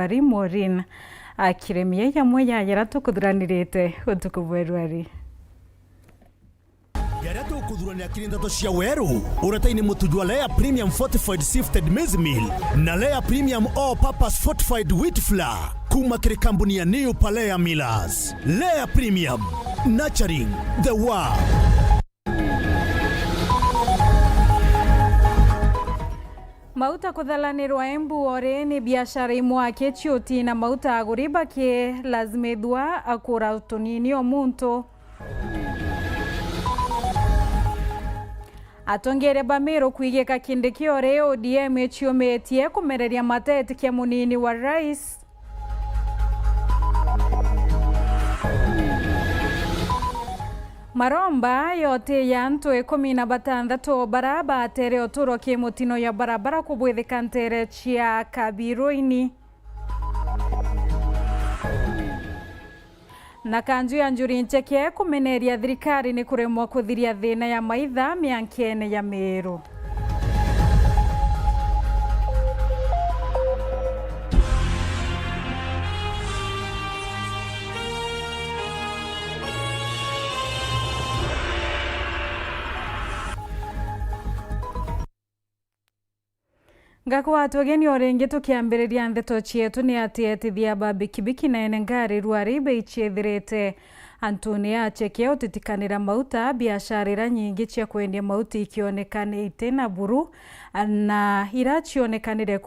Rwari Maureen akiremia yamwe yagera tukuthuranirite utuku bwa Rwari. Yarato kudhurania kirindato cia weru urataini mutujwa Lea Premium Fortified Sifted Maize Meal na Lea Premium All Purpose Fortified Wheat Flour kuma kiri kampuni ya New Palea Millers. Lea Premium, nurturing the world. Mauta kuthalanirwa Embu ore ni biashara imwake chioti na mauta aguriba ke lazimethwa akura utunini omuntu. Atongere Bamiro kwigeka kindiki ore ODM echiometie kumereria matete kia munini wa rais. Maromba yote ya nto 16 baraba atere oturo ke mutino ya barabara kubwetheka ntere chia Kabiroini. Na kanju ya njuri ncheke kumeneria thirikari ni kuremwa kuthiria thina ya maitha miankene ya Meru. Ngakwa atogeni orenge tukiambiriria ndeto chietu ni atietithia babikibiki na ene ngari Rwari beichethirite Antonia acheke utitikanira mauta biashara nyingi cia kwendia mauti ikionekanite na buru na irachionekanire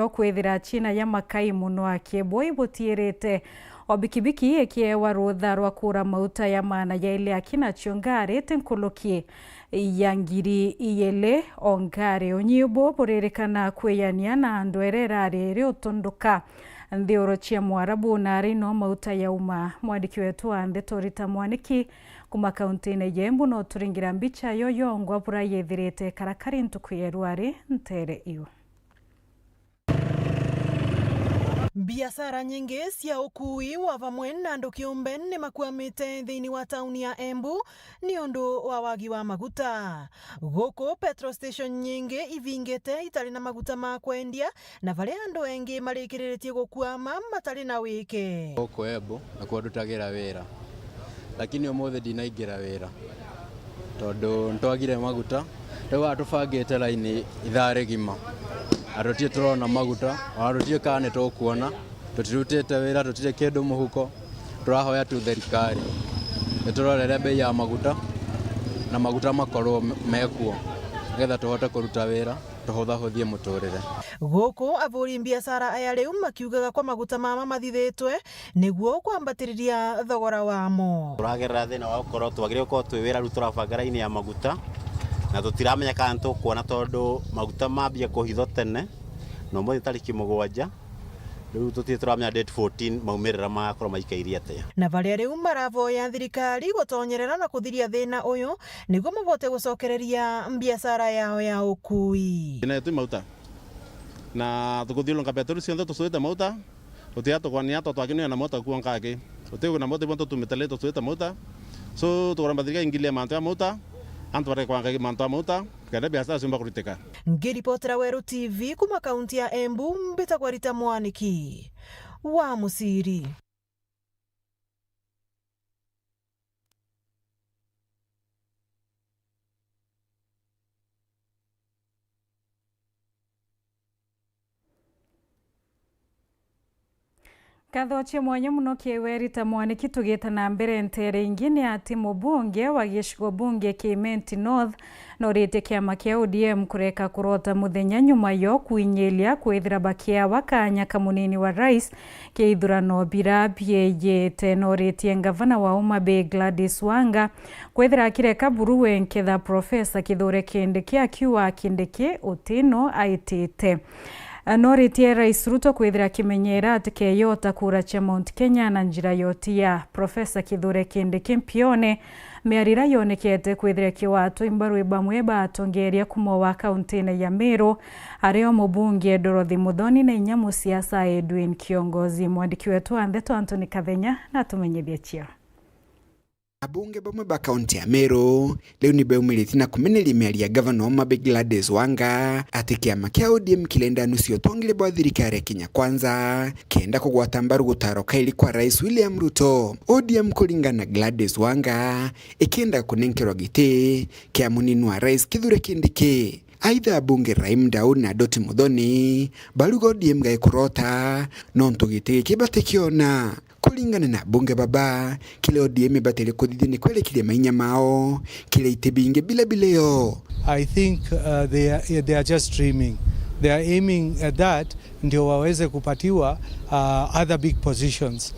kwethira China ya makai muno akebwo ibutierete obikibiki ekiewa rutha rwa kura mauta ya maana ya ile akina chiongare tenkolokie yangiri iyele ongare onyibo borerekana kweyania na andwerera rere utondoka ndioro chia mwarabu na rino mauta ya uma. Mwandiki wetu Ndeto Rita Mwaniki kuma kaunti ya Embu no turingira mbicha yoyo ngwapura yethirite karakari ntuku ya Rwari ntere iyo. Biashara nyingi cia ukui wa vamwe na andu kiumbe ni makwamite thiini wa tauni ya Embu ni undu wa wagi wa maguta. Goko petrol station nyingi ivingite itari na maguta ma kwendia na vale andu engi marikiritie gukwama matari na wike. Goko Embu akwa ndutagira wira lakini omothe ndinaingira wira tondu ntwagire maguta riu atubangite laini ithare gima arotie turona maguta arotie kane tukuona tutirutite wira tutire kindu muhuko turahoya tu thirikari turorere bei ya maguta na maguta makorwo mekuo getha tuhote kuruta wira tuhuthahuthie muturire. Goko avuri biashara aya riu makiugaga kwa maguta mama mathithitwe niguo kwambatiriria thogora wamo. Turagerera thina wa ukorwo twagire ukorwo twi wira ru turabanga raini ya maguta na tutiramenya kana tukuona tondu maguta mambia kuhitho tene no mo tariki 7 riu tutiramenya date 14 maumirira makorwo maikairie atia na vale riu maravoya thirikari gutonyerera na kuthiria thina uyu niguo mabote gucokereria biashara yao ya ukui. Ina tu mauta na tukuthiulunga petrol cionthe tusuite mauta utiato kwa niato twakinu na mauta kuon kake utigo na mauta bonto tumetale tusuite mauta so tukuramba thirikari ingilia manto ya mauta antware kwa ngagi manto mauta kada biashara simba kuritika. Ngiripotera Weru TV kuma kaunti ya Embu mbitagwa Rita Mwaniki wa Musiri. Kathoche mwanya muno kiewe Rita Mwaniki tugita na mbere ntere ingine ati mubunge wa gishigo bunge Kimenti North norite kiama kia ODM kureka kurota muthenya nyuma yo kuinyelia kwethira bakia wakanya kamunini wa rais keithurano birabie yete norite ngavana wa Homa Bay Gladys Wanga kwethira kireka buruwe nketha Professor Kithure Kindiki akiwa Kindiki utino aitite. Noritie Rais Ruto kwithira kimenyera atikeyota kura cha Mount Kenya na njira yoti ya Professor Kithure Kindiki mpione miarira yonekete kwithira kiwatu imbarwe bamwe batongeria kumowa kaunti ya Meru ario mubunge Dorothy Muthoni na inyamu siasa Edwin. Kiongozi mwandiki wetu Ndeto Anthony Kathenya na tumenyethia chio. Abunge bamwe ba kaunti ya Meru leo ni beumiliti na kumenelia miaria governor Homabay Gladys Wanga ati kiama kia ODM kilenda nusio tongile bwa thirikari ya Kenya Kwanza kienda kugwata mbaru gutaro kaili kwa Rais William Ruto. ODM kulingana Gladys Wanga ikienda kunenkerwa giti kia munini wa Rais Kithure Kindiki. Aidha abunge Raim Daud na Doti Muthoni baruga ODM gai kurota nonto giti kibate kiona. Kulingana na bunge baba kile ODM batele kudidini kwele kile mainya mao kile itebinge bila bileo. I think they are just dreaming. They are aiming at that ndio waweze kupatiwa other big positions.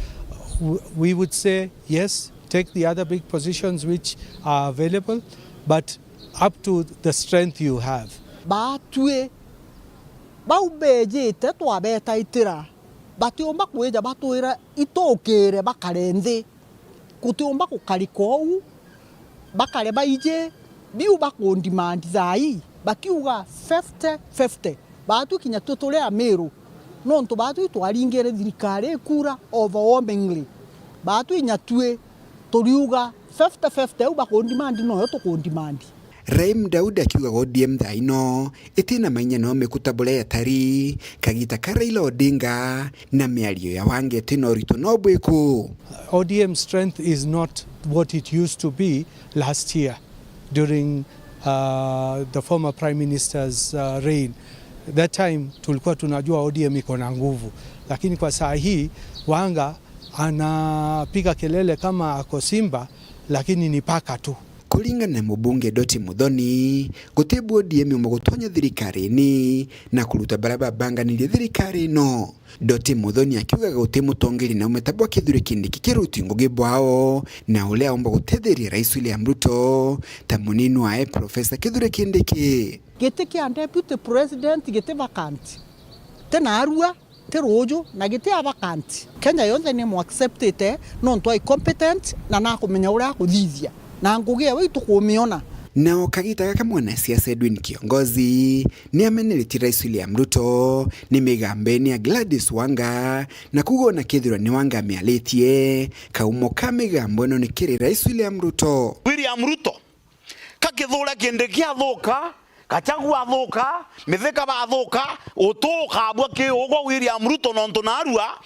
We would say yes, take the other big positions which are available, but up to the strength you have. Batwe baubejete twabeta itira batiomba kweja batwira itokere bakarenze kutiomba kukariko bakare baije biu bakondimandi zai bakiuga 50-50 batu kinya totole Ameru nonto batu twaringere thirikari kura overwhelmingly batu inyatwe toriuga 50-50 bakondimandi no tokondimandi. Raim Daud akiuga ODM thaino itina mainya no mekutabule yatari kagita Raila Odinga na miario ya Wange tino rito no bweku. ODM strength is not what it used to be last year during the former Prime Minister's reign. That time tulikuwa tunajua ODM iko na nguvu, lakini kwa saa hii Wanga anapiga kelele kama ako Simba lakini ni paka tu. Kulingana na mbunge Doti Muthoni gutebu ODM umugutonya thirikari ni na kuruta baraba banga ni thirikari no. Doti Muthoni akiuga gutemu tongeri na umetabwa Kithure Kindiki kiruti ngugi bwao na ule aomba gutetheria Rais William Ruto ta munini wa Professor Kithure Kindiki. Gete kia deputy president gete vacant tena arua terojo na gete vacant Kenya yonze ni mu accepted non to competent na nakumenya ura kuthithia na ngugia witu kumiona. Nao kagita kaka mwana siasa Edwin Kiongozi ni ameneleti Rais William Ruto ni megambeni ya Gladys Wanga na kugona Kithure ni Wanga mialetie kaumo kamegambo no nikiri Rais William Ruto. William Ruto kakithura Kindiki athuka Gachagua athuka Mithika bathuka utuka abwa ki ugo William Ruto nonto narua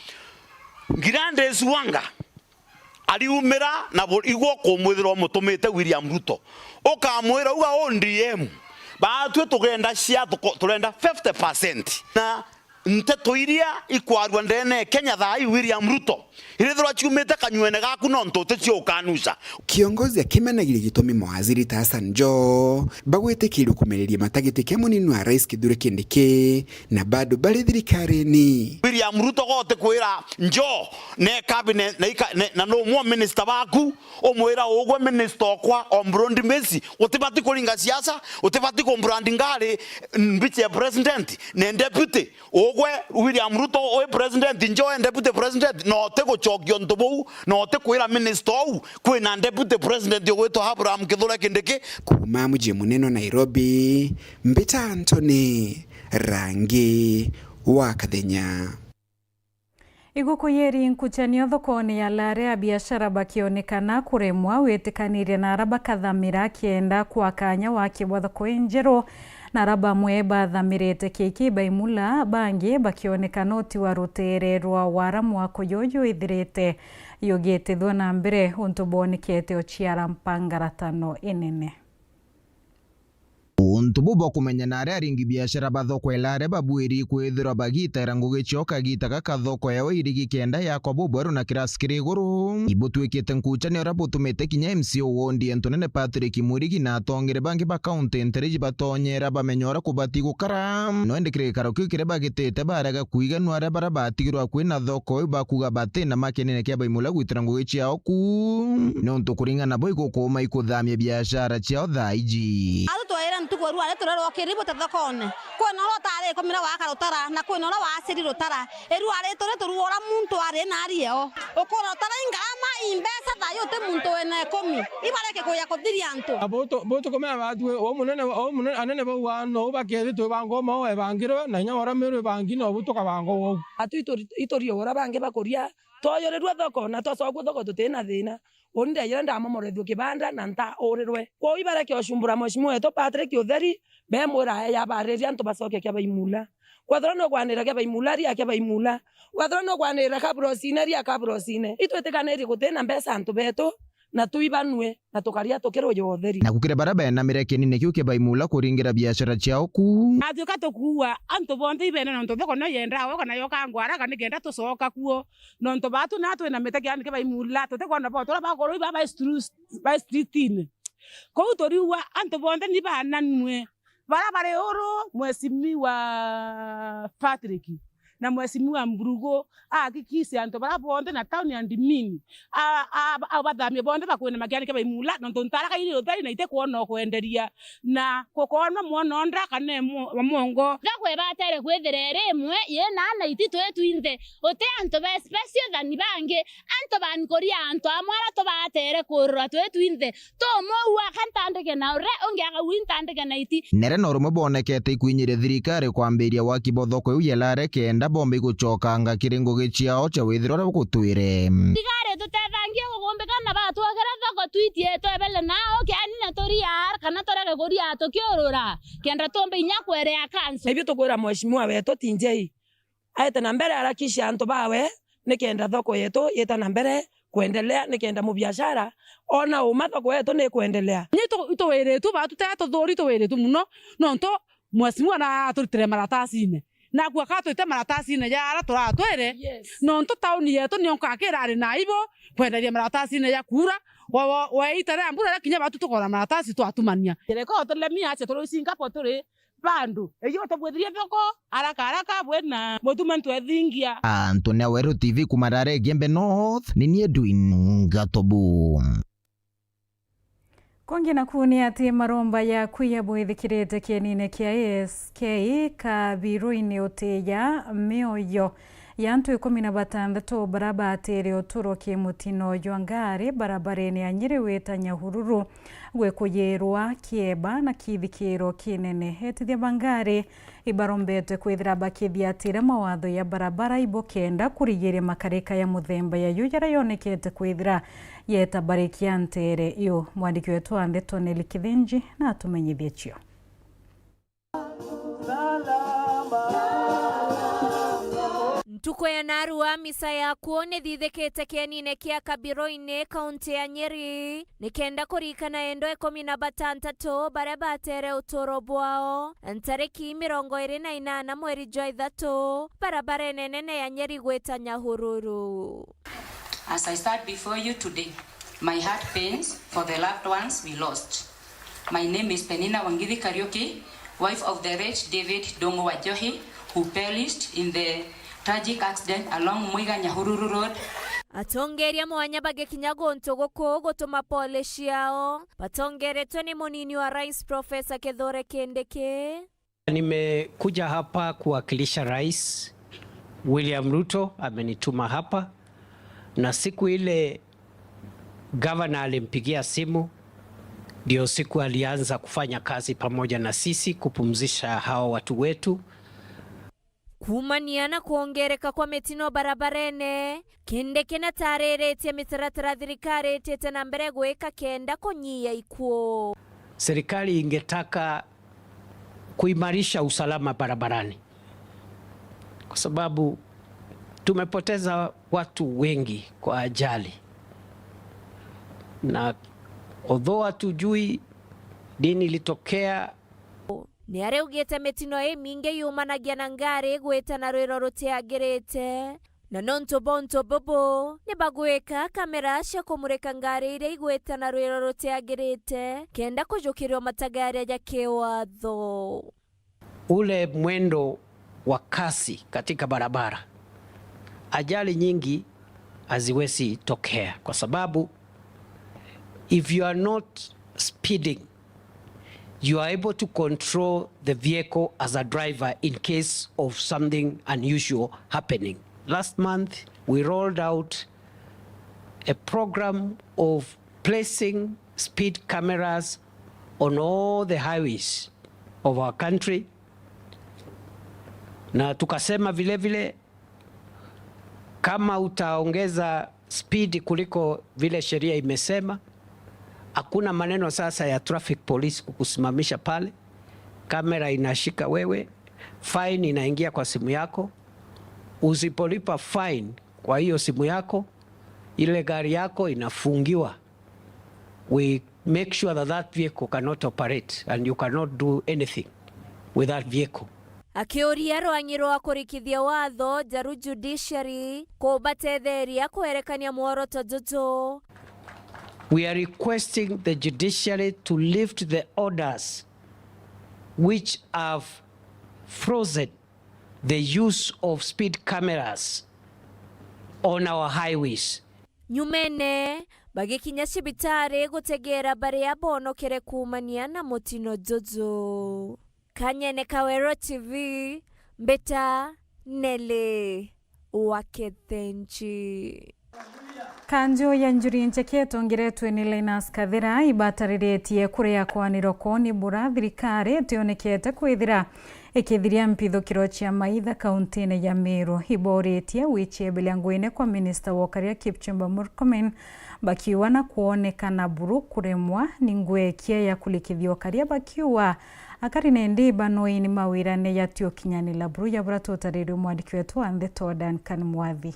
Gladys Wanga aliumira na igwo kumwithira mutumite William Ruto ukamwira uga ODM batwe tugenda cia turenda 50% na nteto iria ikwarwa ndene Kenya thai William Ruto irithirwa ciumite kanywene gaku nonto tecio kanusa. Kiongozi akimenagire gitumi mawaziri ta Hassan Joho bagwitikiru kumereria matagite kia munini wa Rais Kithure Kindiki na bado bali thirikari ni William Ruto gote kwira njo ne cabinet na no mo minister baku omwira ogwe minister kwa ombrondi mesi utibati kuringa siasa utibati kombrandi ngale vice president ne deputy ogwe William Ruto o president njo and deputy president no tego chokyo ntobu no te kwira minister au kwina deputy president yoweto Abraham Kithure Kindiki. Kuma mji muneno Nairobi, Mbita Anthony Rangi wa Kathenya. Iguku yeri nkuchanio thokoni ya lare ya biashara bakionekana kuremwa wetikanire na araba kathamira kienda kwa kanya wake wa thoko njeru na araba mweba thamirete kiki baimula bangi bakionekana oti warutererwa waramu wa kuyoyo ithirite yogete thona mbere untubonekete ochiara mpangaratano inene. Untubu bokumenya nare aringi biashara bathoko elare babwiri kwithira bagita irangugi choka gita kaka thoko yawe irigi kenda yako bobweru na kiraskiri guru ibutwikite nkuchani orabutumete kinya MCO wondi entonene Patrick Murigi na tongere bangi ba accountant riji batonyera bamenyora kubati gukara no endekire karoki kire bagitete baraga kuiga nware barabatigirwa kwina thoko bakuga bate na makenene kia baimula gwitira ngugi chiao ku no ntukuringa na boiko kuma ikuthamia biashara chiao thaiji ntugo ruare turero kiribo tathokone ko no rotare ko mira wa karotara na ko no wa siri rotara eruare tore turuora muntu are na rieo okoro tara ingama imbesa dayo te muntu ene komi ibare ke ko yakodiria boto kome abatu o munene anene ba no ba ke to bango mo e bangiro na nya ora mero bangino buto ka bango atu itori ora bange bakoria toyorerwa thoko na tosogwo thoko tutena thina onde yera ndamomorethio kibanda na nta orerwe ko ibara ke oshumbura mheshimiwa wetu Patrick Utheri be mwira ya bareria nto basoke ke baimula kwathora no kwanira ke baimula ria ke baimula kwathora no kwanira ka brosine ria ka brosine itwetekaneri gutena mbesa nto beto na tuibanwe na tukaria tukero yotheri na gukire barabara na mirekeni nekio ke baimula kuringira biashara ciao ku athuka tukuwa anto bonde ibene no nto thoko no yenda wo kana yo kangwara kana genda tucoka kuo no nto batu na twena meteke ani ke baimula tute kwana bo tora ba koro ba streetine ko utoriwa anto bonde ni bana nwe barabara oro mheshimiwa Patrick na mheshimiwa Mburugo akikisi anto barabonde na town ya Ndimini abadhamia bonde bakwena magiani ke baimula no ntontara ka iri othari na ite kuona kwenderia na kokona muona ndra kane mongo gakwe batere kwetherere mwe ye na iti twetwinde ote anto ba special than bange anto ban koria anto amara to batere kurwa twetwinde to mo wa kantandike na ore onge aga wintandike na iti nere no rumo bonekete ikwinyire thirikari kwambiria waki bothoko yu yelare kenda bombe gucokanga kiringo gichiao cha withirora gutwire igare tutethangie gugombe kana batwagera thoko twitie twebele nao ke anina toriar kana torage goria tokiorora kenda tombe inya kwere ya kanso ebyo tukwira mheshimiwa wetu tinjei aite na mbere harakisha anto bawe nikenda thoko yetu yeta na mbere kuendelea nikenda mu biashara ona uma thoko yetu ni kuendelea nyito weretu batu tato thori to weretu muno nonto mheshimiwa na turutire maratasine na kwa kato ite maratasine ya ara turatwere nonto tauni yetu ni onkakira ari naibo kwenderia maratasine ya kura wa itare ambura kinya batu tukora maratasi twatumania reko tole mi ache tolo Singapore tole bandu eyo to bwedria thoko araka bwena motumentu ethingia Antonia Weru TV kumarare Gembe North ni Edwin Gatobu Kongi na kuni ati maromba ya kuya bwithikirite kienine kia ASK kabiru-ini uteja mioyo yantu 16 baraba atere oturo kimutino jwangari barabareni ya Nyeri weta Nyahururu gwekuyerwa kieba na kithikiro kinene hetithia bangari ibarombete kwithira bakithiatira mawatho ya barabara ibokenda kurigiria makarika ya muthemba ya yujara yonekete kwithira yeta barikia ntere yo mwandiki wetu ande Toneli Kithinji na atumenyithie chio Ntuko ya narua misa ya kuone thithikite kienine kia kabiru-ini kaunti ya Nyeri nikenda kurikana endo 16 baria batere uturo bwao ntariki 28 mweri jwa ithatu barabara nene ya Nyeri gweta Nyahururu. As I start before you today, my heart pains for the loved ones we lost. My name is Penina Wangiri Kariuki, wife of the late David Dongo Wajohi, who perished in the tragic accident along Muiga Nyahururu Road. Atongeria mwanya bage kinyago ntogoko gotoma pole shiao. Patongeretwe ni munini wa Rais Profesa Kithure Kindiki. Nimekuja hapa kuwakilisha Rais William Ruto, amenituma hapa. Na siku ile governor alimpigia simu, ndio siku alianza kufanya kazi pamoja na sisi kupumzisha hao watu wetu. Kumaniana kuongereka kwa metino barabarene Kindiki na tareretie mitaratara thirikari tete na mbere gweka kenda konyia ikuo. Serikali ingetaka kuimarisha usalama barabarani kwa sababu tumepoteza watu wengi kwa ajali, na although hatujui nini litokea, ni areugite metino minge yumanagia na ngari gweta na rwiro rutiagirite na nonto bonto bobo ni bagweka kamera cia kumurika ngari ire igweta na rwiro rutiagirite kenda kujukirio matagari ya kiwatho. Ule mwendo wa kasi katika barabara, ajali nyingi haziwezi tokea kwa sababu if you are not speeding you are able to control the vehicle as a driver in case of something unusual happening. Last month, we rolled out a program of placing speed cameras on all the highways of our country. Na tukasema vile vile kama utaongeza speed kuliko vile sheria imesema, hakuna maneno sasa ya traffic police kukusimamisha pale. Kamera inashika wewe, fine inaingia kwa simu yako. Usipolipa fine kwa hiyo simu yako, ile gari yako inafungiwa. We make sure that that vehicle cannot operate and you cannot do anything with that vehicle. Akioria rwanyiro wa kurikithia watho Jaru Judiciary kubatetheria kuerekania muoroto jojo. We are requesting the judiciary to lift the orders which have frozen the use of speed cameras on our highways. Nyumene bagikinya cibitari gutegera baria bonokere kumania na mutino jojo. Kanyene Kawero TV, Mbeta Nele Wakethenchi. Kanjo ya njuri ncheketo ngiretwe ni Linus Kathira ibatariretie kuria kwaniro koni bura thirikari tionekete kwithira ikithiria mpithukiro cia maitha kaunti-ini ya Meru iboretie wichebele ngwine kwa Minister wa Ukaria Kipchumba Murkomen bakiwa na kuonekana buru kuremwa ni ngwekia ya kulikithia Ukaria bakiwa akarine ndiba noini mawirane yatio kinyanila buru ya bura totariri mwandiki wetu Anthe Todan Kanmwathi.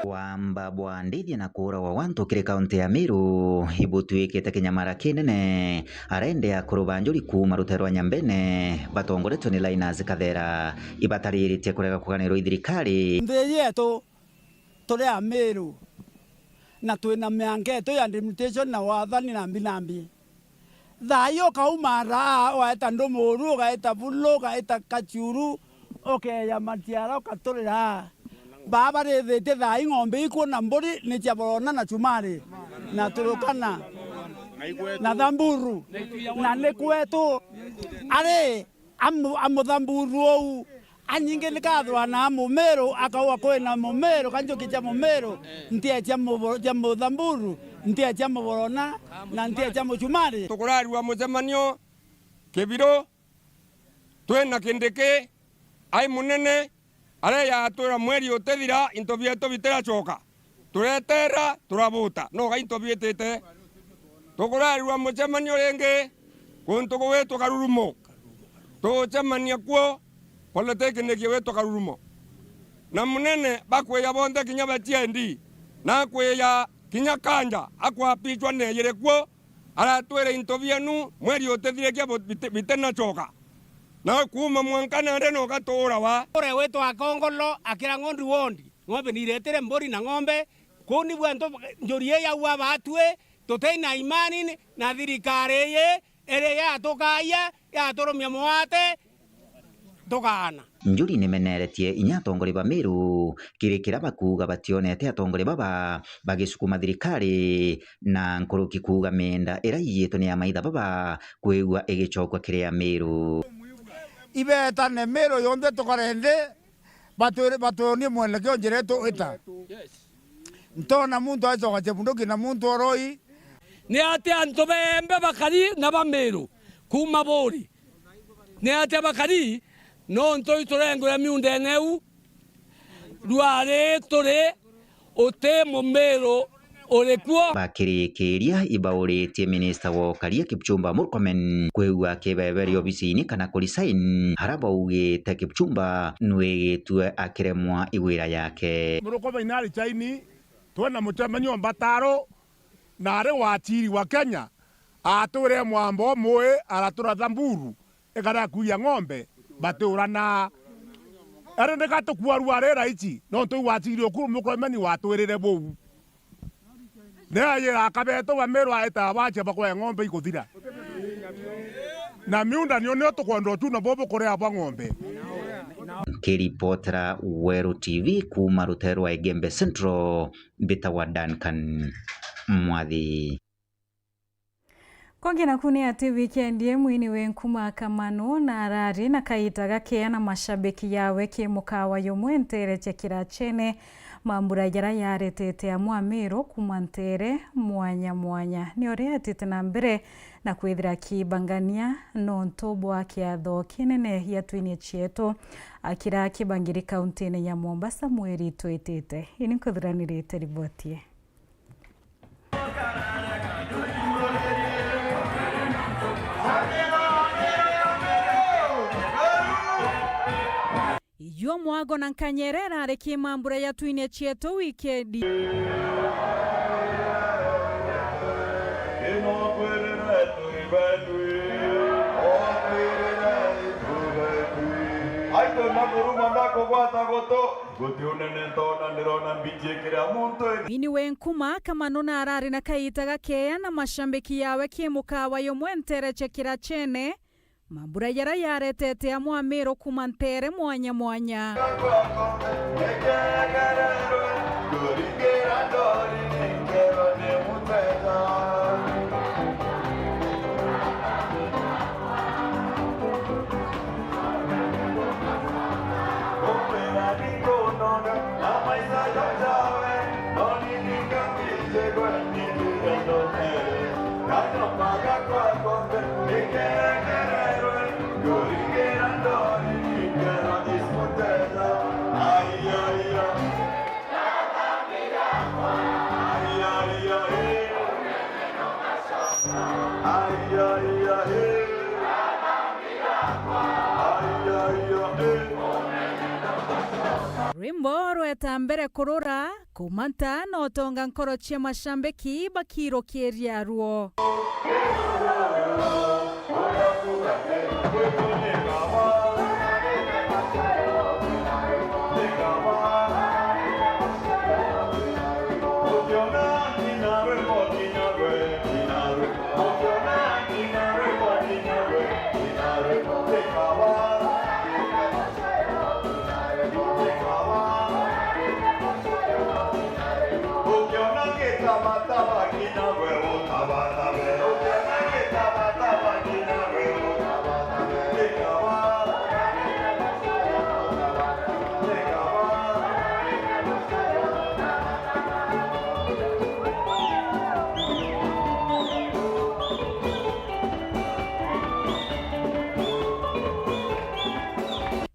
Wamba bwandithi na kura wa wantu kire kaunti ya Meru ibutwikite kinyamara kinene arende ya kurubanjuri kuma rutero Nyambene batongoretwe ni Linus Kathira ibatariritie kurega kuganiro ithirikari nthi yetu turi a Meru na twina miangeto ya limitation na wathani na mbinambi thayo kaumara waeta ndumuru gaeta bulo gaeta kachuru ya matiara katorera baba rethete thai ng'ombe ikuona mburi ni chaborona na chumari na turukana na thamburu na nekwetu are amuthamburu ou anyinge nikathwa na Mumeru akawa kwena Mumeru kanjoki cha Mumeru ntia cha muthamburu ntia cha muborona na ntia cha muchumari tukurarua mucemanio Kibiro twena kindiki ai munene are ya tura mweri utethira into bieto biterachoka turetera turabuta no ga into bietete tukurarua mucemanio renge kuntu gwetu Karurumo tucemania kuo politiki wetu Karurumo na munene bakweya bonde kinya batiendi na kweya kinya kanja akwa pichwa neyere kuo aratwere into bienu mweri utethire kia bitenachoka na kuma mwankana reno gatora wa ore wetu akongolo akira ngondu wondi ngombe niretere mbori na ngombe kuni bwanto njorie ya wa batwe toteina imani na thirikari ye ere ya tokaya ya toromia mwate tokana njuri nimeneretie inya atongori ba Meru kirikira bakuga bationete atongori baba bagisukuma thirikari na nkuruki kuga menda era yieto ni amaitha baba kwegwa igichokwa kiria Meru ibeta ne Meru yonde tokarende batoni mwelekeo njireto ita ntona muntu azoka chebunduki na muntu oroi ni ate anto bembe bakari na ba Meru kuma bori ni ate bakari no ntoi torengo ya miunde ngeu ruare tore ote Mumeru olekuo bakirikiria ibauritie Minister wa Ukaria Kipchumba Murkomen kwegwa kebeberi obisini kana kurisain haraba ugite Kipchumba nwegitwe akiremwa iwira yake Murkomen inari chaini twena mucemanio Mbataro na ari watiri wa Kenya ature mwambo mwe aratura Thamburu ekara kuya ng'ombe baturana ari ndikatukua ruarera ichi no tu watiri okuru Murkomen watwirire bou Naya akabeto wa Meru aita wache bakwe ng'ombe ikuthira na miunda nio tukondo tu na bobo korea ba ng'ombe kiripotera Weru TV kuma rutero wa Igembe Central bitawa Duncan Mwathi. Kongina kunia weekend ye mwini wenkuma Kamano na arari na kaita gakea na mashabiki yawe kimukawa yomwentere chekira chene mambura jara yaretete ya Mwamiro kumantere mwanya ni ore atite na mbere na kwithira kibangania nontobwa kiatho kinene ya twini chieto akira kibangiri kauntine ya Mombasa mweri twetete ini kuthiranirite ribotie. Yo mwago na nkanyerera areki mambura ya twine chieto wikendi. Ini wenkuma Kamano na arari na kaita gakea na mashambiki yawe kimukawa yomwentere chekira chene mambura jara yaretete ya Mwamiro kumantere mwanya. Rimbo rweta mbere kurura kumanta no tonga nkoro cia mashambiki bakiro kieria ruo.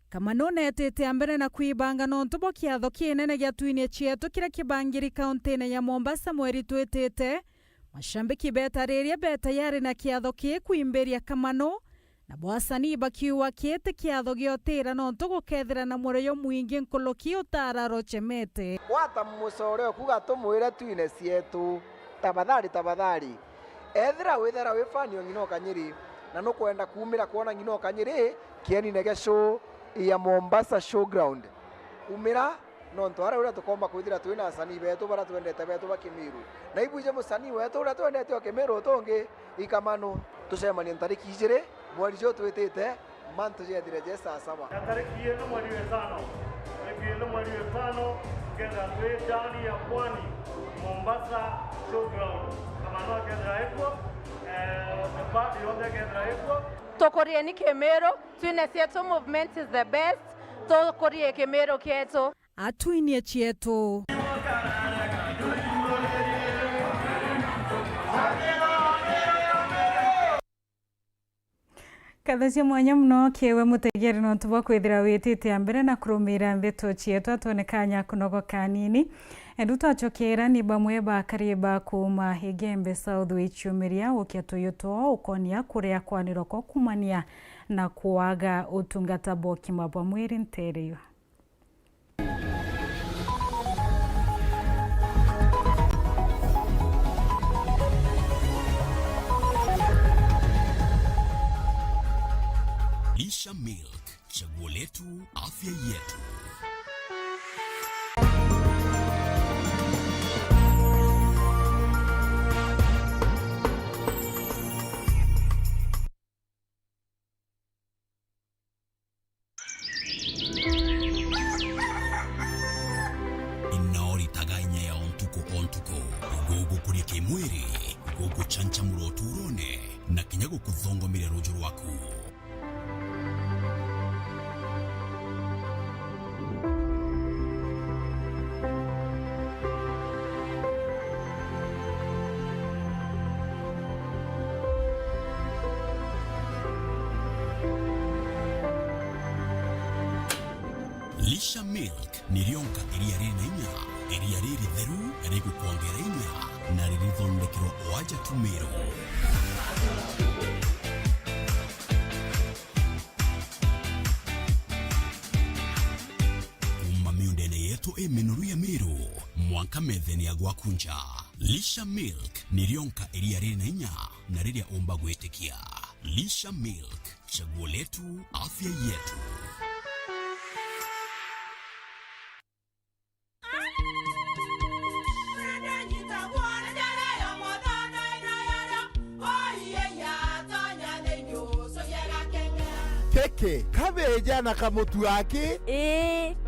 Kamano netete ambere na kuibanga nontobo kiatho kienene gya twine chieto kira kibangiri kauntine ya Mombasa mweri twetete mashambiki betariria betayari na kiatho kie kuimberia Kamano na bwasani bakiwa kiete kiatho giotira nontogo kethira na mureyo mwingi nkoloki utararo chemete wata musore kuga tumwire twine cietu tabadhari ethira withera wifani ngino kanyiri na no kwenda kumira kuona ngino kanyiri kieni nege show ya Mombasa showground umira no ntwara ura tukoma kwithira twina asani betu bara twendete betu bakimiru na ibuje musani wetu ura twendete okimiru tonge ikamano tucemania tariki 2 mweri jo twetete mantu je dirije saa 7 tariki 1 mweri wa 5 kenda ndani ya pwani Mombasa showground kamano kenda epo the party on the kenda epo tokorie ni Kemero twine cieto movement is the best tokorie Kemero kieto atwinie chieto Kathacia mwanya muno kiewe mutegeri no tuba kwithira witite ambere na kurumira ndeto chieto atonekanya kunogo kanini enduto achokera ni bamwe ba kariba kuma Igembe South wichumiria ukiatoyoto ukonia kurea kwaniroko kumania na kuaga utungata boki mabamwiri ntereyo Lisha Milk, chaguo letu, afya yetu. kuthongomire runju rwaku. Lisha Milk ni rionka iria rina inya, iria riri theru rigukwongera inya na ririthondekirwo waja tumiro. Kuma miundene yetu minoru ya Meru, mwanka metheni ya gwakunja. Lisha Milk ni rionka iria rina inya na riria omba gwetikia. Lisha Milk, chaguo letu, afya yetu. Keke, kabeja na kamutu wake?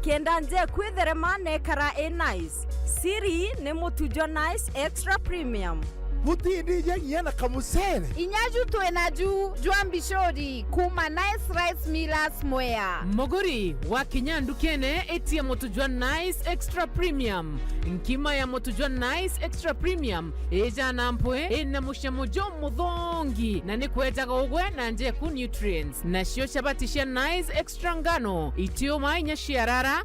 Kenda nje kwitherema nekara nice. Siri ni mutujo nice extra premium. Mutindi nyenye na kamusere. Inyaju tuenaju juambishori kuma nice rice millers mwea. Moguri wa kinyandu kene eti ya motujwa nice extra premium. Nkima ya motujwa nice extra premium eja nampwe ena mushamojo mudhongi na nikweta kogwe na nje ku nutrients na shio shabatisha nice extra ngano itio mainya shiarara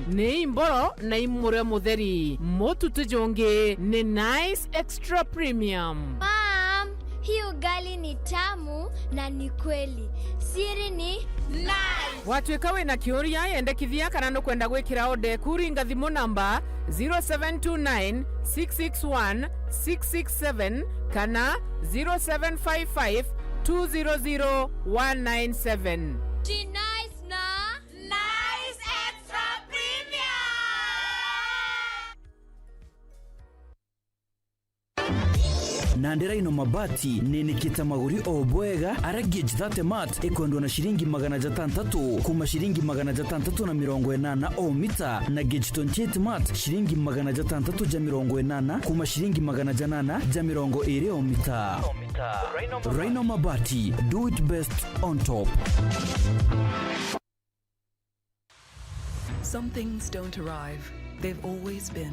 ne imboro na imure mutheri motu tujonge ne nice extra premium. Mom, hii ugali ni tamu na ni kweli. Siri ni nice. Watwekawe na kioria yende kithia kana no kwenda gwikira ode kuringa thimo namba 0729 661 667 kana 0755 200 197. Nice na nice extra premium. Nandera ino mabati nenikita maguri obwega ara gauge 30 mat ekondwa na shilingi 600 kuma shilingi 680 o mita na gauge 28 mat shilingi 680 kuma shilingi 820 o mita. Rhino mabati, do it best on top. Some things don't arrive, they've always been.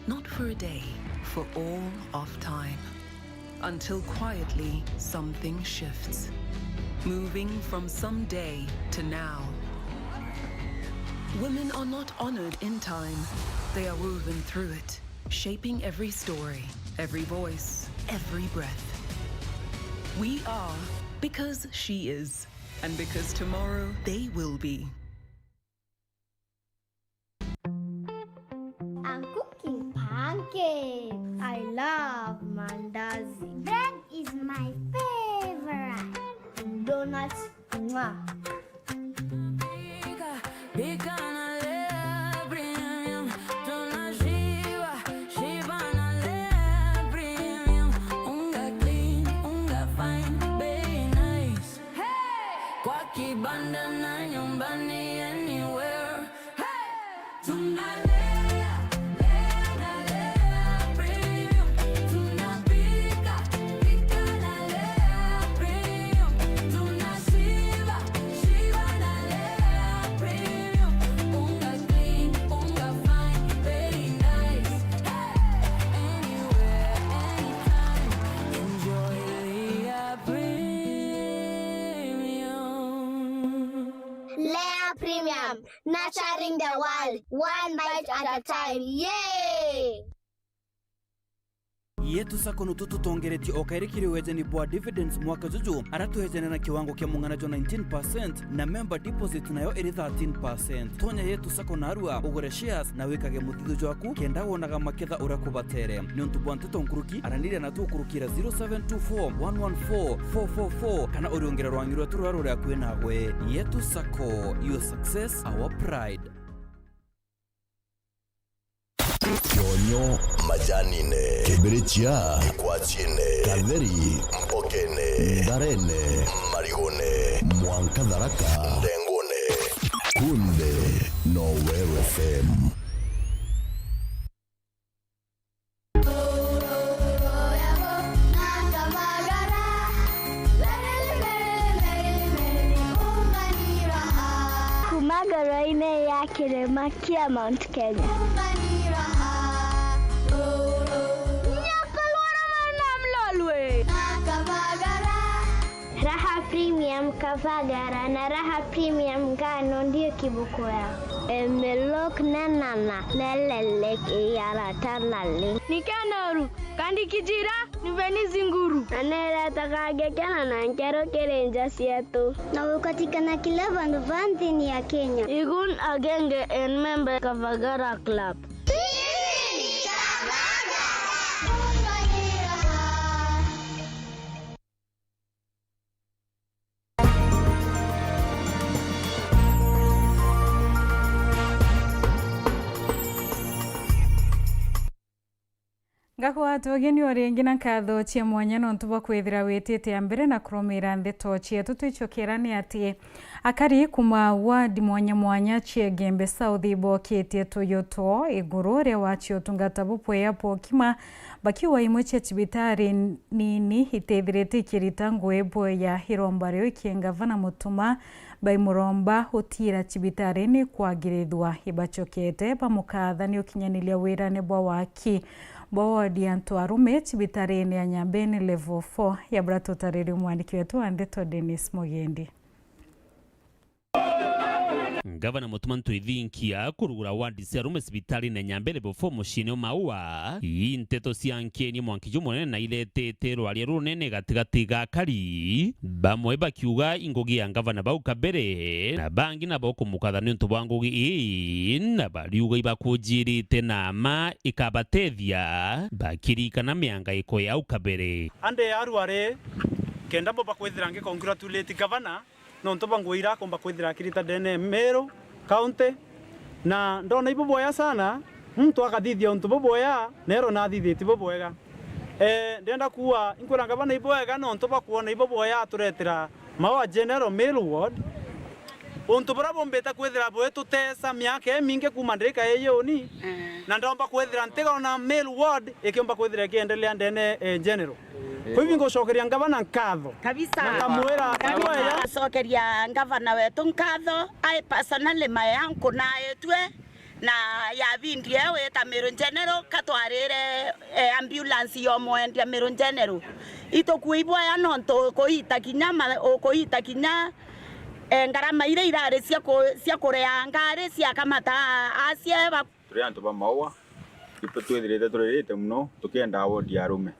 Not for a day, for all of time. Until quietly something shifts, moving from someday to now. Women are not honored in time, they are woven through it, shaping every story, every voice, every breath. We are because she is, and because tomorrow they will be. I'm cooking pancakes. I love mandazi. Bread is my favorite. Donuts, mwah. Nurturing the world, one bite at a time. Yay! Yetu sako nututu tongereti okairikiri wejeni bwa dividends mwaka juju aratu hejene na kiwango kia munganajo 19% na member deposit nayo eri 13%. Tonya yetu sako narua ugure shares na wikage muthidu jwaku kenda wonaga maketha urakubatere niontu bwante tonkuruki aranire na tukurukira 0724 114 444 kana uriongera rwangirwa turarore akwena gwe. Yetu sako, your success, our pride. Kionyo majanine Kibiritia Kwachine Kadheri Mpokene Ndarene Marigone Mwankadharaka Ndengone Kunde Nowewe FM. kĩrĩma kĩa Mount Kenya. Raha Premium Kavagara na Raha Premium Ngano ndio kiboko yao. Melok na nana na lelek yara tanale. Nikanoru kandi kijira niveni zinguru. Anela takagekana na nkero kerenja sietu. Na ukatikana kila vanti ya Kenya. Igun agenge en member Kavagara Club. Ngakwa tugeni orengi na katho cia mwanya no ntuba kwithira witite ambere na kuromira ndeto cia tutwichokerani ati akari kuma ward mwanya cia Gembe South iboketie toyoto iguru ria wachio tungata bupwe ya pokima bakiwa imwe cia cibitari nini itethirite ikiritango ebo ya Hirombario ikiengavana mutuma bai muromba hutira cibitari ni kwagirithwa ibachokete bamukathani ukinyanilia wirane bwa waki Bawadi Antuarume cibitareni ya Nyambene level 4 ya bratotariri mwandiki wetu Andeto Dennis Mugendi. Gavana Mutuma Ntwithinkia kurugura wadi cia Rume cibitari na Nyambene level 4 mushini maua ii nteto cia nkeni mwankiju munene na iletete rwaria runene gatigati ga kari bamwe bakiuga ingogi ya gavana bau kabere na bangi na boko mukathani ntu bangogi ii na bariuga ibakujirite nama ikabatethia bakirika na mianga iko ya ukabere ande arware kenda bo bakwithira nge congratulate gavana no ntoba ngwira komba kwithira kirita dene Meru county na ndona iboboya sana mtu akathithia untu boboya nero na thithiti boboya ndenda kuwa inkwira gavana iboya no ntoba kuona iboboya turetira mawa general Meru ward untu bora bombeta kwithira bwe tutesa miaka mingi kuma ndika yeyo ni na ndomba kwithira ntega na Meru ward ikiomba kwithira kiendelea ndene general kwa hivyo ngocokeria gavana nkatho kabisa nakamwira kabisa sokeria gavana wetu nkatho I personally my uncle na etwe na ya vindie weta Meru general katwarire ambulance yo mwendia Meru general itokuibwa ya nonto koita kinya ngarama ile irare cia kurea ngare cia kamata asie ba turi antu ba maua ipo twithirite turirite muno tukienda wodi ya Rume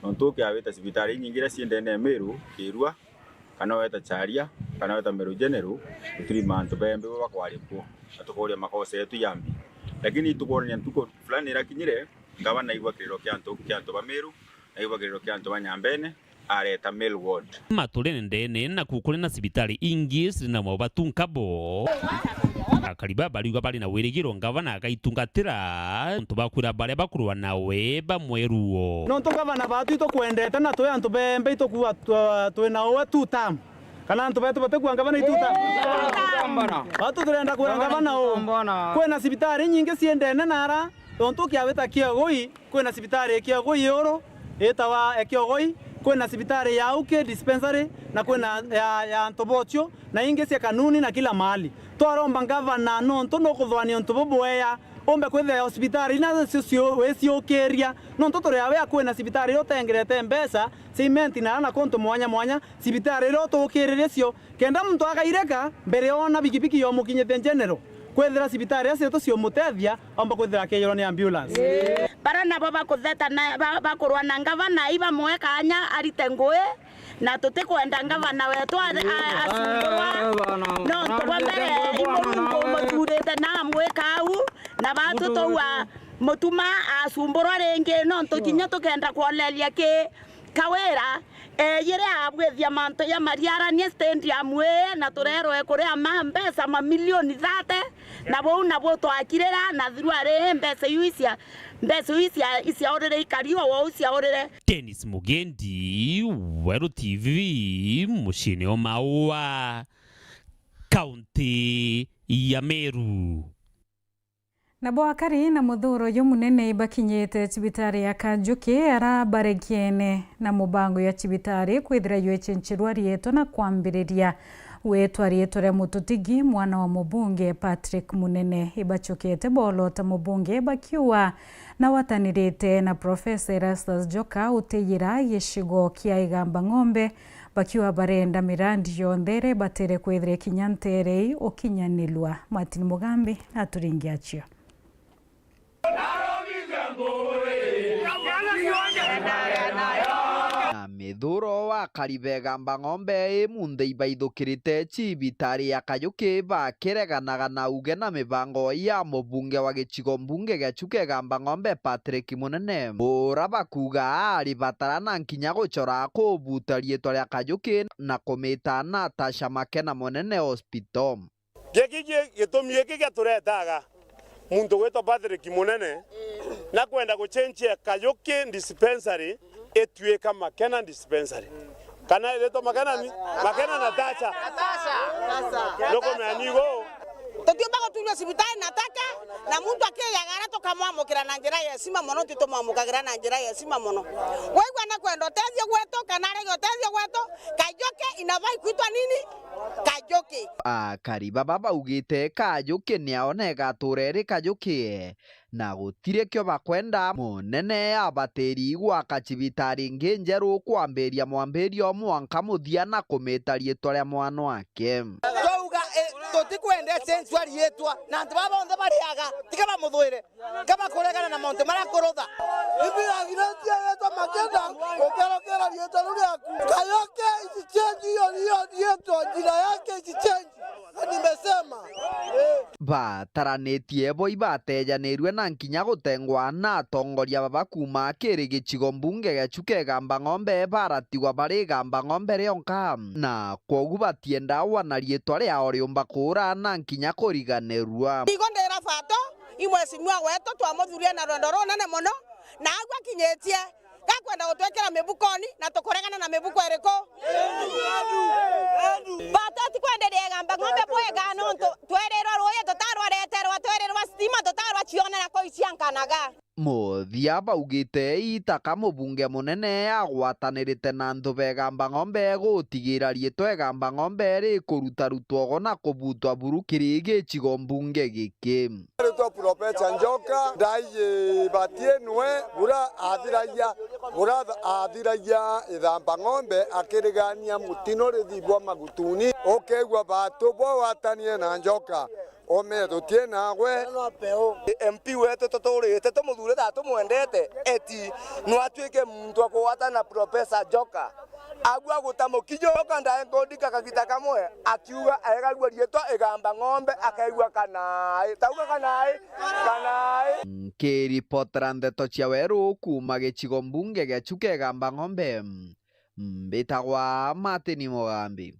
nontuke awita cibitari nyingira ciendene Meru kirua kana weta charia kana weta Meru general turi mantu bembe bakwarikwo atukoria makose yetu yambi lakini tukoria ntuko fulani rakinyire gavana igwa kiriro kya antu ba Meru na igwa kiriro kya antu ba Nyambene areta Meru ward maturene ndene na kukuri na cibitari ingi sirina mwabatunkabu akariba bariuga bari na wirigiro gavana agaitungatira ntu bakwira bare bakurwa nawe bamweruo no gavana batu itokwendete na twe antu bembe itokuwa twe na owe tutam kana antu betu batekwa gavana itutam batu turenda kwira gavana o kwena cibitari nyingi ciendene nara ntu kiawita kiagoi kwena cibitari kiagoi yoro etawa kiagoi kwena cibitari ya uke dispensary na kwena ya Ntobocho na ingi cia kanuni na kila mahali twaromba gavana nonto no kuthwania ntu boya ombe kwethia hospitali na cio weciokeria nonto tore awe kwena cibitari rotengerete mbesa cement na konto mwanya cibitari rotukiririe cio kenda muntu akaireka mbere ona bikibiki yo mukinyete general kwethira cibitari acio tucio mutethia omba kwethira keyoro ni ambulance bara nabo bakutheta na bakurwa na gavana iba mwe kanya arite ngui na tutikwenda gavana wetu asumburwa no twambere imurungu muturite na mwe kau na batu towa mutuma asumburwa ringi no tukinya tukenda kuolelia ki kawera yire abwethia manto ya mariara ni stadium we na turero kuria mbesa mamilioni 30 na bo twakirira na thruare mbesa isia orere ikariwa wo cia orere Dennis Mugendi Weru TV mushini o maua kaunti ya Meru na boakari na muthuro yo munene ibakinyete cibitari ya Kanjuki arabarekiene na mubango ya cibitari kwithira yo echenchirwa rieto na kwambiriria wetwa rieto ria Mututigi mwana wa mubunge Patrick Munene ibachukete bolota mubunge bakiwa na watanirite na Profesa Erastus Joka uteyira yeshigo kia igamba ng'ombe bakiwa barenda mirandi yondhere batere kwethire kinyanterei okinyanilwa. Martin Mugambi aturingiachio. Na mithuro wa karibegamba ng'ombe munde ibaithukirite cibitari ya Kayuki bakireganaga na uge na mibango ya mubunge wa gicigo mbunge giacu kegamba ng'ombe Patrick Munene. Ura bakuga ari batarana nkinya gucora kubuta rieto ria Kayuki na kumita Natasha Makena Munene hospital. Gitumi giki giaturetaga muntu gwitwa Patrick Munene na kwenda guchange Kayuki dispensary etueka Makena dispensary. Kana leto Makena ni Makena Natasha. Loko meanigo. Totio bago tunywa sibitari nataka na muntu akiyagara tokamwamukira na njira ya sima mono titomwamukagira na njira ya sima mono. Wewe na kwenda tezio gweto kana rego tezio gweto Kayuki inavai kuitwa nini? Kayuki. Kariba baba ugite Kayuki niaonega tureri Kayuki na gutire kyo bakwenda Munene abateri gwaka cibitari ingi njeru kwambiria mwambirio mwanka muthia na kumita rieto ria mwana wake. Touga totikwende sensuari yetwa na antu baba onde bariaga tikaba muthwire kaba kuregana na monte marakurutha ibiagiretia yetwa Makena okerokera rieto ruriaku Kayuki isichange hiyo rieto jina yake isichange. Nimesema bataranetie bo ibatejanirwe na nkinya gutengwa na atongoria baba kuma kiri gicigo mbunge giacu kegamba ng'ombe baratigwa bari gamba ng'ombe rionka na kwogu batienda wana rietwa riao riumba kura na nkinya kuriganirwa. Igo ndera fato imwesimwa weto twamuthuria na rwendo runene muno na agwa kinyetie gakwenda gutwekera mibukoni na tukuregana na mibuko eriko batati kwenderia gamba ng'ombe bwega no twererwa ruye tutarwareterwa twererwa stima tutarwa chionera ko iciankanaga. Muthia baugite itaka mubunge munene agwatanirite na antu begamba ng'ombe gutigira rieto egamba ng'ombe ri kuruta rutwogo na kubutwa burukiri gicigo mbunge giki. Rito Profesa Njoka ndai batie nwe bura athiragia ithamba ng'ombe akirigania mutino rithibwa magutuni okegwa batu bo watanie na Njoka ome tutie nagwe MP wetu tuturite tumuthure tatu mwendete eti no atuike muntu akwata na Profesa Njoka agwa gutamukijo kanda ngondika kagita kamwe akiuga ayagagwa rieto egamba ng'ombe akaigwa kanai tauga kanai kiripotera ndeto cia weru kuma gicigo mbunge giacu kegamba ng'ombe mbitagwa Martin Mugambi.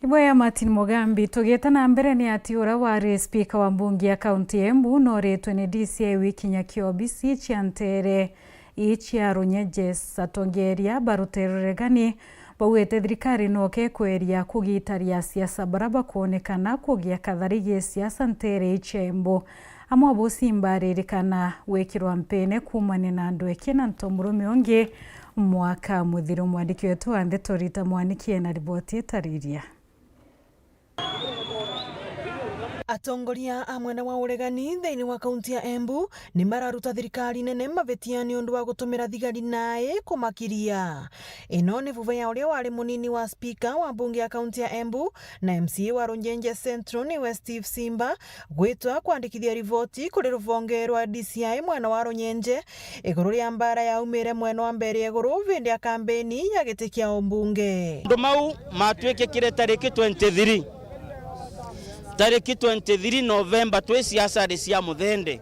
Iboya Martin Mugambi tugeta na mbere ni ati ura wari speaker wa mbunge ya kaunti ya Embu noretwe ni DCI wikinya kiobisi chiantere ichia runyeje satongeria baruteruregani bawete thirikari noke kweria kugitaria siasa baraba kuonekana kugia katharige siasa ntere ichembo amwe busimbaririkana wekirwa mpene kumane na andu ekina ntomurume onge mwaka muthiru mwandiki wetu ande torita mwanikie na riboti etariria. Atongoria a mwena wa uregani thiini wa kaunti ya Embu ni mararuta thirikari nene mavetia ni undu wa gutumira thigari nae kumakiria. Ino ni vuva ya uria wari munini wa speaker wa bunge ya kaunti ya Embu na MCA wa Runyenje Central ni Steve Simba gwitwa kwandikithia rivoti kuri ruvonge rwa DCI mwena wa Runyenje iguru ria mbara ya umire mwena wa mbere iguru vindi ya kampeni ya giti kia umbunge. Ndu mau matwike kire tariki 23 tariki 23 November twe siasa cia muthende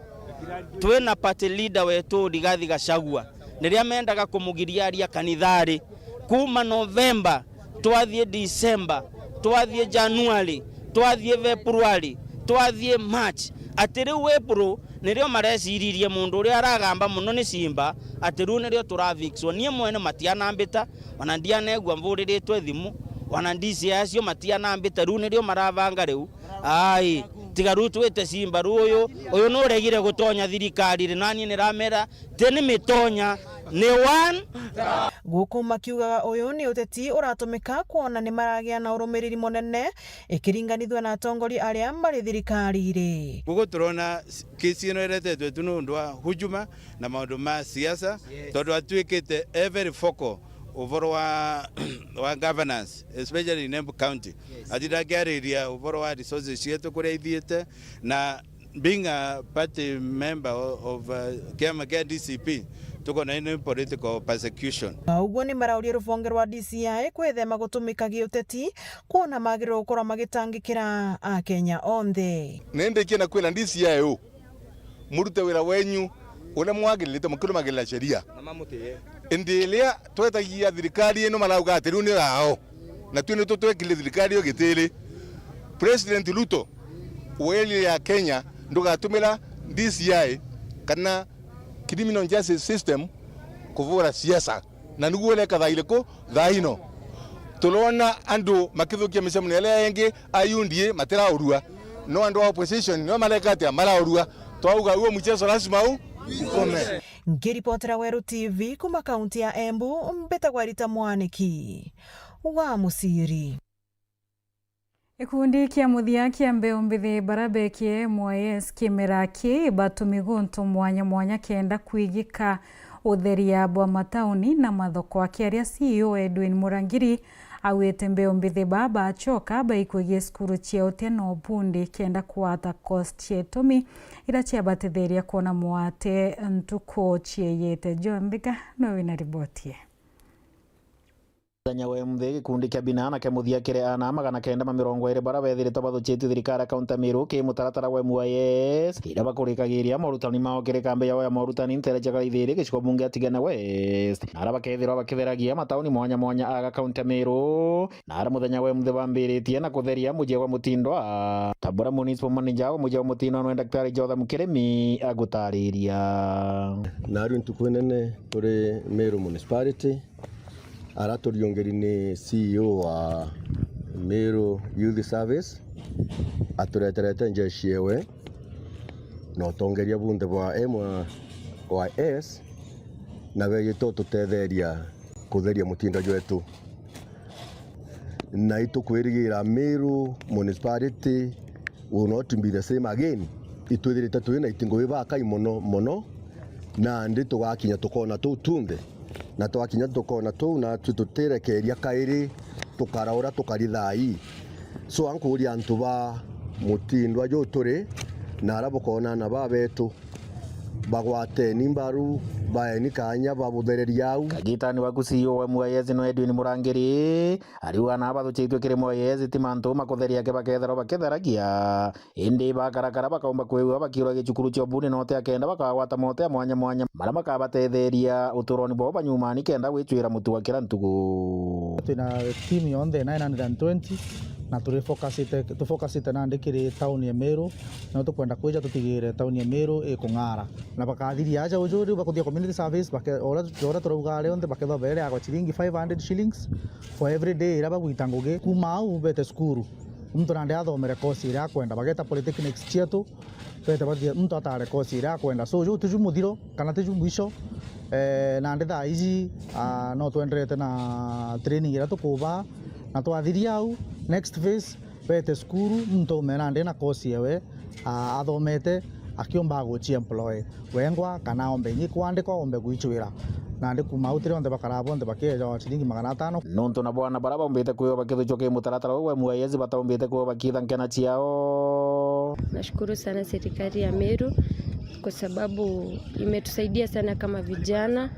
twe na party leader wetu Rigathi Gachagua niria mendaga kumugiriaria kanithari kuma November twathie December twathie January twathie February twathie March atiriu April nirio mareciririe mundu uria aragamba muno ni Simba atiru nirio turavixwo nie mwene matianambita ona ndianegwa mvuriritwe thimu ona ndisi acio matianambita ru nirio maravanga riu ai tigaru twete Simba ruyo uyu no regire gutonya thirikari nani ni ramera teni mitonya ni one. Guku makiugaga uyu ni uteti uratumika kuona ni maragia na urumiriri munene ikiringanithwa na atongoria aria mari thirikari-ri. Guku turona kesi ino iretetwe tu nundu wa hujuma na maundu ma siasa tondu atuikite every focal uvoro wa governance, especially in Embu County. Atiragiariria uvoro wa resources cietu kuria ithiete, na being a party member of kiama kia DCP tuko na ino political persecution. Uguo ni marauria rubonge rwa DCI kwithema gutumika giuteti kuona magiro gukorwo magitangikira a Kenya onthe. Nende kina kwina DCI u murute wira wenyu una mwagilite mukuru magila sheria endelea twetagia thirikari ino marauga ati riu ni rao na twine tutwekile thirikari yo gitiri. President Ruto weli ya Kenya ndugatumira DCI kana criminal justice system kuvura siasa na niguo leka thaile ko thaino tulona andu makithukia misemo ele yengi ayundie matira urua no andu opposition no maleka ati maraurua twauga uo mchezo lazima ukome. Ngiripotera Weru TV kuma kaunti ya Embu, Mbetagwa Rita Mwaniki wa Musiri. Ikundi kia muthia kia mbeu mbithi barabekie MYS kimeraki batumiguntu mwanya kenda kuigika utheria bwa matauni na mathoko akiaria CEO Edwin Murangiri awete mbeu mbithi baba achoka baikwegie skuru chia uteno bundi kenda kuata cost chetumi ira chia batetheria kuona mwate ntuko chieyete. Jombiga no wina ribotie. Tanya we muthe gikundi kia binana kia muthia kire ana magana kenda mamirongo ire bara bethirite bathuchite thirikari kaunti Meru ki mutaratara we MYS ira bakurikagiria morutani mao kire kambe yao ya morutani nterejaga ithiri giciko bunge atigana West nara bakethirwa bakitheragia matauni mwanya aga kaunti Meru nara muthenya we muthe bambiritie na kutheria muje wa mutindwa Tabora municipal manager wa muje wa mutindwa no Daktari Jotham Kiremi agutariria naru ntukunene turi Meru municipality aratoriongeri ni CEO wa Meru Youth Service atureterete njeshi ewe no tongeria bunde bwa MYS na weye tutetheria kutheria mutindo wetu na itukwirigira Meru municipality will not be the same again. Itwithirite twina itingo ibakai mono na ndi tugakinya tukona tutunde na twakinya tukona tu na tuterekeria kairi tukaraura tukarithai so ankuria antu ba mutindwa yo turi na arabukona na babetu bagwate nimbaru baeni kanya babuthereria au kagitani wa CEO wa MYS no Edwin Murangiri ariwa na bathuchitwe kire MYS timantu makutheria ke bakethero baketheragia indi bakarakara bakaumba kwewa bakirwa gicukuru cio bune no te akenda bakagwata mote mwanya mara makabatetheria uturoni bo banyumani kenda gwicwira mutu wa kira ntugu. Tuna team yonde 920 na tufocusite na ndikiri town ya Meru na tukwenda kwija tutigire town ya Meru ikung'ara na bakathiria aja ujuri bakuthia community service ora turuga leonde baketho bere agwa chilingi 500 shillings for every day ira bagwita ngugi kuma au bete skuru mtu nande athomere kosi ira kwenda bageta polytechnics chietu bete bathia mtu atare kosi ira kwenda so ju tuju muthiro kana tuju mwisho na ndetha ici no twenderete na training ira tukuba na twathiria au next phase bete skuru mtu menande na kosi ewe athomete akiomba guchi employee wengwa kana ombe nyi kwandikwa ombe guichwira na ndi kuma utire onde bakarabo onde bakeja chilingi 500 nonto na bwana baraba ombete kuyo bakithuchoke mutaratara wa MYS bataombete kuyo bakitha nkena chiao. Nashukuru sana serikali ya Meru kwa sababu imetusaidia sana kama vijana.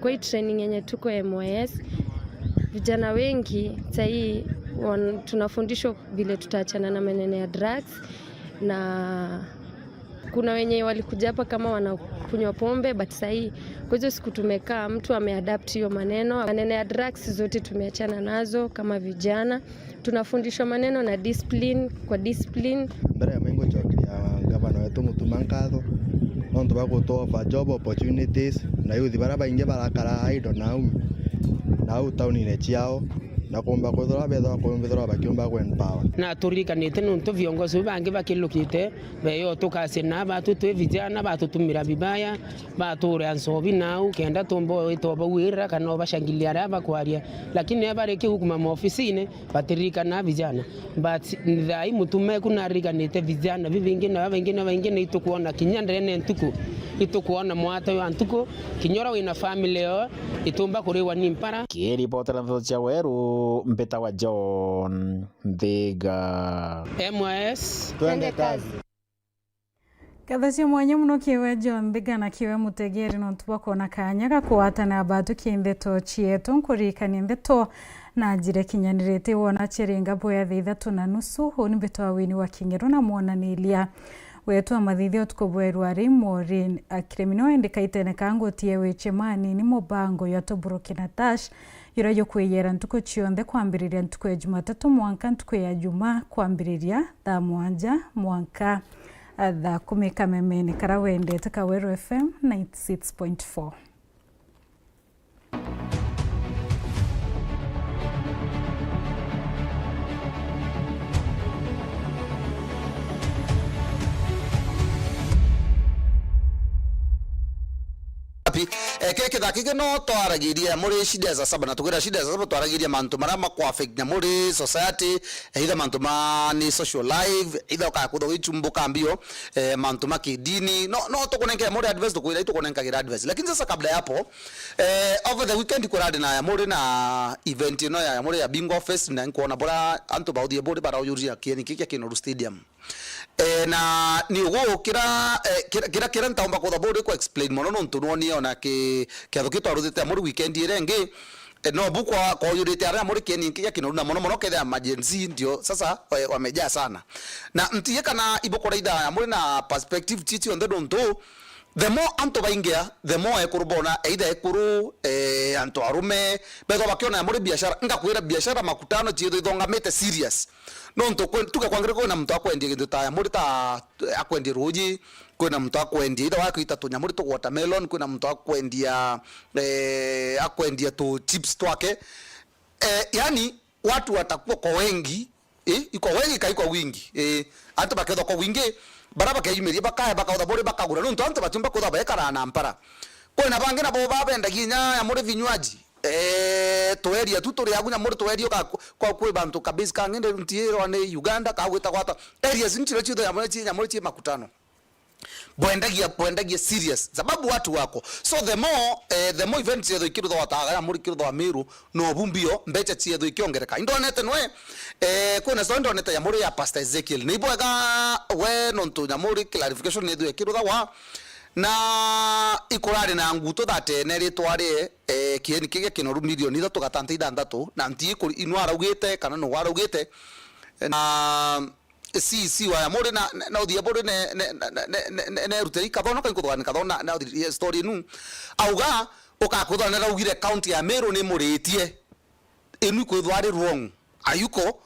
Kwa training yenye tuko MYS vijana wengi sahii tunafundishwa vile tutaachana na maneno ya drugs, na kuna wenye walikuja hapa kama wanakunywa pombe but sahii kwa hizo siku tumekaa mtu ameadapt hiyo maneno ya drugs zote tumeachana nazo. Kama vijana tunafundishwa maneno na discipline mbere ya mengo chokia gavana wetu Mutumankatho onto bagutoa for job opportunities na youth baraba inge barakara ido na town ine chiao na kumba kwithira betha kwithira bakiumba ku empower na turikanite nuntu viongozi bangi bakilukite beyo tukasina batu twe vijana batutumira bibaya bature ansobi nau kenda tombo itoba wira kana bashangilia raba kwaria lakini abareke hukuma maofisini batirikana vijana but ndai mutume kunarikanite vijana bivingi na wengine itukuona kinyandene ntuku itukuona mwata yo antuko kinyora wina family yo itumba kuriwa nimpara kiripotera ntho cia weru mpeta wa John Thiga MOS twende kazi Kathacio mwanya muno kiwe John Thiga na kiwe mutegeri no tubako na kanya gakwatana abatu kindeto chietu nkurikani ndeto na njire kinyanirete wona chiringa boya 3:30 honi beto awini wa Kingero na muonanilia wetu amathithio tukobweru ari Maureen akiremino endekaitene kango tie wechemani ni mobango ya Burkina Tash yurayo kweyera ntuko chionde kwambiriria ntuko ya Jumatatu mwanka ntuko ya Juma kwambiriria thaa 1 mwanka thaa 10 kamemeni karawende Kaweru FM 96.4. Keke dakika no twaragiria muri shida za saba na tugira shida za saba twaragiria mantu marama kwa affect na muri society either mantu ni social life either ka kudo ichumbuka mbio mantu makidini no tukonenga muri advice tukuira tukonenga gira advice lakini sasa kabla yapo over the weekend kurade na muri na event no ya muri ya Bingo Fest na nkuona bora antu baudhi bodi bara uyuria kieni kiki Kinoru Stadium na ni ugo kira ntaomba ko bodi ko explain mono no ntuoni ona ke thukito aruthite muri weekend irenge no buko kwa yurite ara muri kieni kiki Kinoru na mono ke emergency ndio sasa wamejaa sana na ntiye kana iboko raida ya muri na perspective chichi on the donto the more anto baingia the more ekurubona either ekuru anto arume beto bakiona muri biashara ngakwira biashara makutano chiedo ithongamete serious no nto tuka kwangire ko na mtu akwendia kindu ta muri ta akwendia ruji kwina mtu akwendia ida wakuita tunya muri to watermelon kwina mtu akwendia akwendia to chips twake yani watu watakuwa kwa wengi iko wengi kai kwa wingi anto bakedho kwa wingi baraba ke imeri bakaya bakauda bore bakagura no nto batumba ko dabekara na mpara kwina bangi na bo babenda ginya ya muri vinywaji toeria tuturi agunya muri toerio kwa kwe bantu kabisa kangende ntiero ane Uganda kagwita kwata areas ntiro chido ya muri chi makutano boendagia serious sababu watu wako so the more events yedo ikirudo wataga muri kirudo wa Meru no bumbio mbecha chiedo ikiongereka indonete nwe kuna so indonete ya muri ya Pastor Ezekiel ni boga we no ntu ya muri clarification nedo ikirudo wa na ikurari na nguto date neri tware kieni kige Kinoru milioni 3.6 na nti ikuri inwara ugite kana no wara ugite na si wa muri na udia bori ne ruteri kadona kan kodwana kadona na story nu auga okakodwana na ugire county ya Meru ni muritie enu kodware wrong ayuko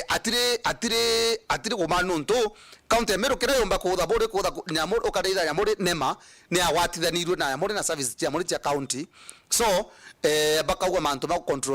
atire gomano nto county ya Meru kire yomba koda bori koda nyamoro okareira nyamori nema ni awatithanirwe na nyamori na service ya muri ya county so bakauga manto ma control